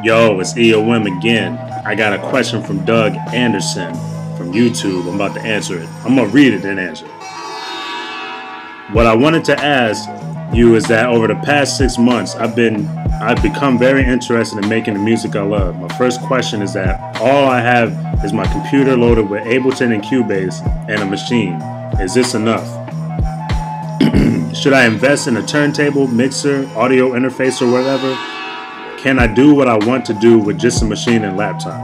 Yo, it's EOM again. I got a question from Doug Anderson from YouTube. I'm about to answer it. I'm going to read it and answer it. What I wanted to ask you is that over the past 6 months, I've become very interested in making the music I love. My first question is that all I have is my computer loaded with Ableton and Cubase and a machine. Is this enough? Should I invest in a turntable, mixer, audio interface, or whatever? Can I do what I want to do with just a machine and laptop?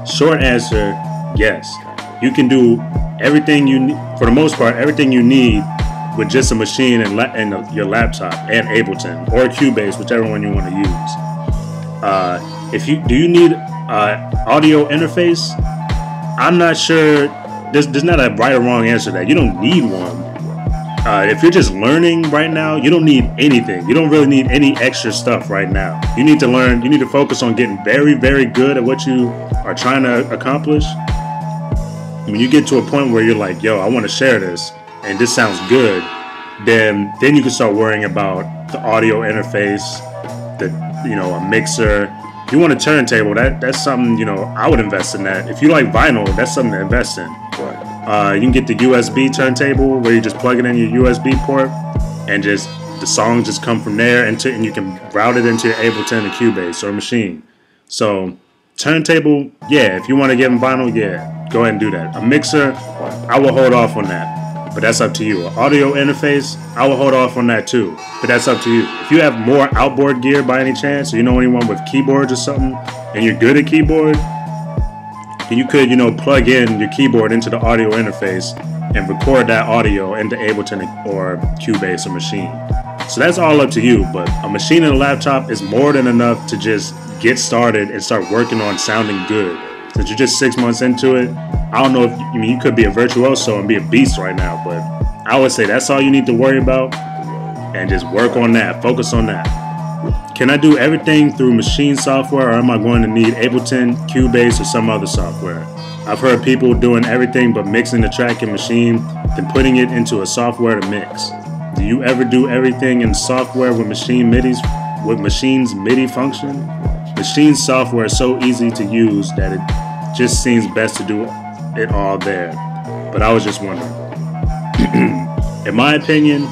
Short answer, yes. You can do everything you need, for the most part, everything you need with just a machine and your laptop and Ableton or Cubase, whichever one you want to use. Do you need audio interface? I'm not sure. There's not a right or wrong answer to that. You don't need one. If you're just learning right now, you don't need anything. You don't really need any extra stuff right now. You need to learn. You need to focus on getting very, very good at what you are trying to accomplish. When you get to a point where you're like, yo, I want to share this, and this sounds good, then you can start worrying about the audio interface, a mixer. If you want a turntable, that's something, I would invest in that. If you like vinyl, that's something to invest in. You can get the USB turntable where you just plug it in your USB port and just the songs just come from there and you can route it into your Ableton or Cubase or machine. So turntable, yeah, if you want to get in vinyl, yeah, go ahead and do that. A mixer, I will hold off on that, but that's up to you. An audio interface, I will hold off on that too, but that's up to you. If you have more outboard gear by any chance, or you know anyone with keyboards or something, and you're good at keyboard, you could, plug in your keyboard into the audio interface and record that audio into Ableton or Cubase or machine. So that's all up to you, but a machine and a laptop is more than enough to just get started and start working on sounding good. Since you're just 6 months into it, I don't know if you could be a virtuoso and be a beast right now, but I would say that's all you need to worry about and just work on that, focus on that. Can I do everything through machine software, or am I going to need Ableton, Cubase, or some other software? I've heard people doing everything but mixing the track in machine, then putting it into a software to mix. Do you ever do everything in software with machine's MIDI function? Machine software is so easy to use that it just seems best to do it all there. But I was just wondering. In my opinion,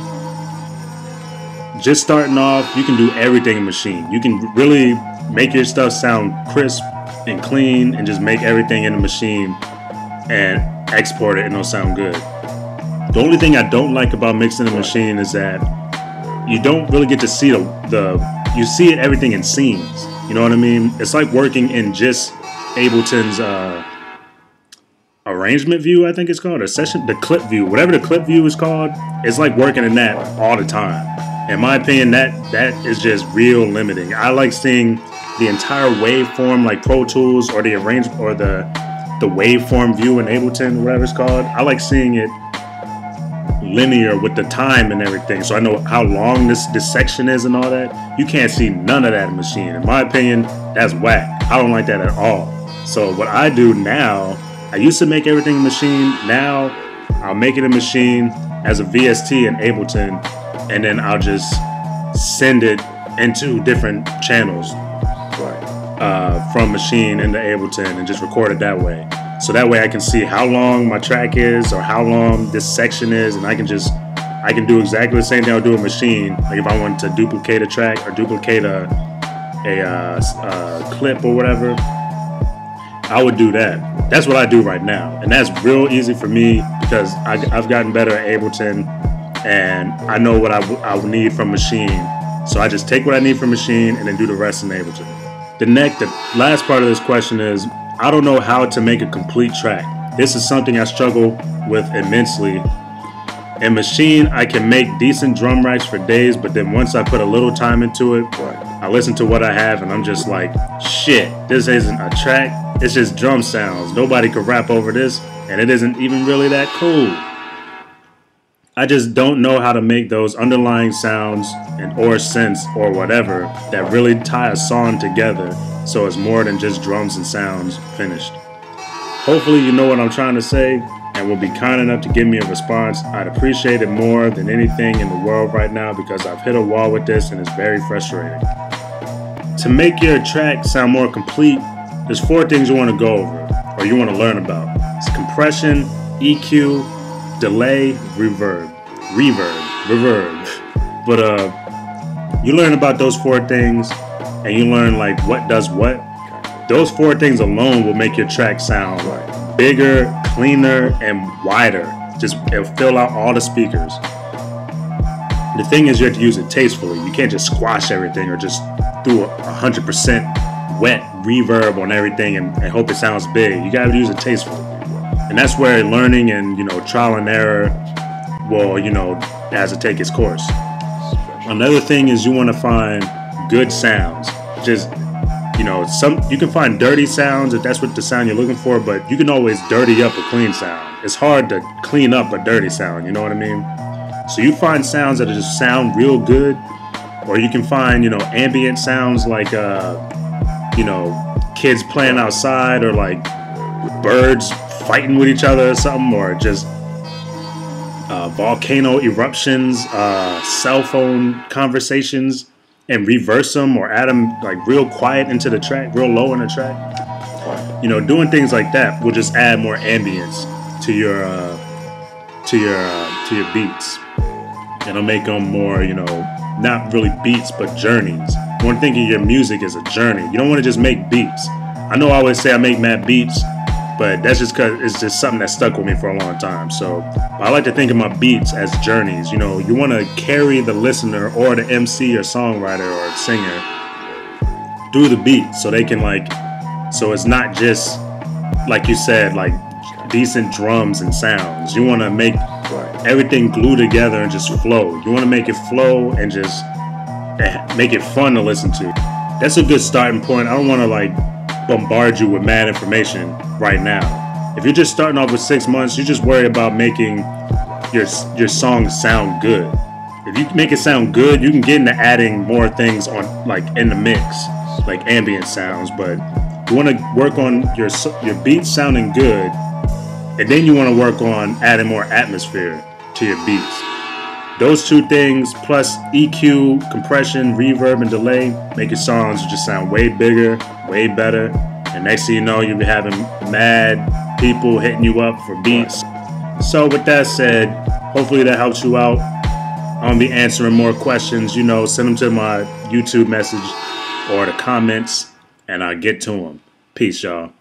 just starting off, you can do everything in machine. You can really make your stuff sound crisp and clean and just make everything in the machine and export it and it'll sound good. The only thing I don't like about mixing a machine is that you don't really get to see you see everything in scenes. You know what I mean? It's like working in just Ableton's arrangement view, I think it's called, the clip view, whatever the clip view is called. It's like working in that all the time. In my opinion, that is just real limiting. I like seeing the entire waveform, like Pro Tools or the arrangement or the waveform view in Ableton, whatever it's called. I like seeing it linear with the time and everything, so I know how long this section is and all that. You can't see none of that in machine. In my opinion, that's whack. I don't like that at all. So what I do now, I used to make everything in machine. Now I'll make it in machine as a VST in Ableton, and then I'll just send it into different channels from machine into Ableton and just record it that way. So that way I can see how long my track is or how long this section is, and I can do exactly the same thing I'll do in machine. Like if I want to duplicate a track or duplicate a clip or whatever, I would do that. That's what I do right now, and that's real easy for me because I've gotten better at Ableton. And I know what I would need from machine. So I just take what I need from machine and then do the rest in Ableton. The last part of this question is, I don't know how to make a complete track. This is something I struggle with immensely. In machine, I can make decent drum racks for days, but then once I put a little time into it, I listen to what I have and I'm just like, shit, this isn't a track. It's just drum sounds. Nobody could rap over this, and it isn't even really that cool. I just don't know how to make those underlying sounds or synths or whatever that really tie a song together so it's more than just drums and sounds finished. Hopefully you know what I'm trying to say and will be kind enough to give me a response. I'd appreciate it more than anything in the world right now because I've hit a wall with this and it's very frustrating. to make your track sound more complete, there's 4 things you want to go over or you want to learn about. It's compression, EQ, delay, reverb. But you learn about those 4 things and you learn like what does what. Those 4 things alone will make your track sound bigger, cleaner, and wider. Just it'll fill out all the speakers. The thing is, you have to use it tastefully. You can't just squash everything or just do 100% wet reverb on everything and hope it sounds big. You gotta use it tastefully. And that's where learning and, trial and error will, has to take its course. Another thing is you want to find good sounds. Just, you can find dirty sounds if that's what the sound you're looking for, but you can always dirty up a clean sound. It's hard to clean up a dirty sound, you know what I mean? So you find sounds that just sound real good, or you can find, ambient sounds like, kids playing outside or like birds fighting with each other or something, or just volcano eruptions, cell phone conversations, and reverse them or add them like real quiet into the track, real low in the track. Doing things like that will just add more ambience to your beats. It'll make them more, not really beats, but journeys. You want to think of your music as a journey. You don't want to just make beats. I know I always say I make mad beats, but that's just because it's just something that stuck with me for a long time. So I like to think of my beats as journeys. You want to carry the listener or the MC or songwriter or singer through the beat so they can so it's not just, like you said, like decent drums and sounds. You want to make everything glue together and just flow. You want to make it flow and just make it fun to listen to. That's a good starting point. I don't want to bombard you with mad information right now. If you're just starting off with 6 months, you just worry about making your song sound good. If you make it sound good, you can get into adding more things on in the mix, like ambient sounds. But you want to work on your beats sounding good, and then you want to work on adding more atmosphere to your beats. Those 2 things plus EQ, compression, reverb, and delay make your songs just sound way bigger, way better. And next thing you know, you'll be having mad people hitting you up for beats. So with that said, hopefully that helps you out. I'll be answering more questions. Send them to my YouTube message or the comments, and I'll get to them. Peace, y'all.